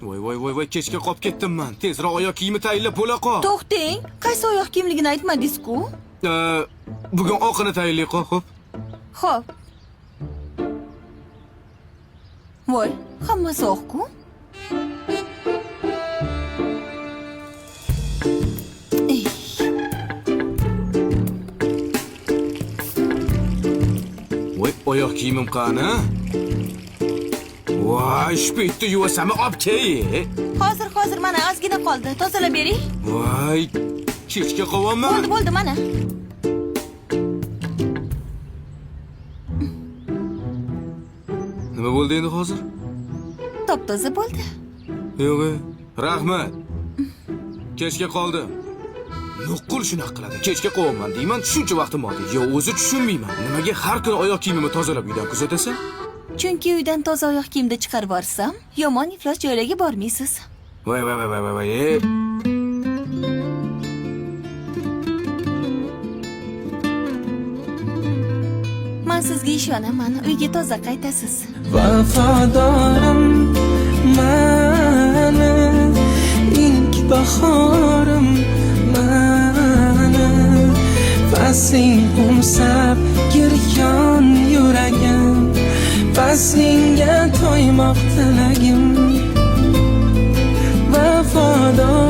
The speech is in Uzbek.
Voy, kechga qolib ketdimman. Tezroq oyoq kiyimi tayinlab bo'la qol. To'xting, qaysi oyoq kiyimligini aytmadingiz-ku? Bugun oqini tayinlay qol, xo'p. Xo'p. Voy, hammasi oq-ku. Voy, oyoq kiyimim qani? Voy, shpeytni yuvasami olib kel. Hozir mana ozgina qoldi. Tozalab bering. Voy, kechga qolganman. Bo'ldi, mana. Nima bo'ldi endi hozir? Top-toza bo'ldi. Yo'q, rahmat. Kechga qoldim. Nuqul shunaqa qiladi. Kechga qo'yaman deyman, shuncha vaqtim bor. Yo, o'zi tushunmayman. Nimaga har kuni oyoq kiyimimni tozalab uydan kuzatasan? Chunki uydan toza oyoq kiyimda chiqarib yuborsam, yomon iflos joylarga bormaysiz. Voy. Men sizga ishonaman, uyga toza qaytasiz. Vafadorim mani, ilk bahorim mani, fasling qo'msab giryon yuragim, faslingga to'ymoq tilagim. Vafodor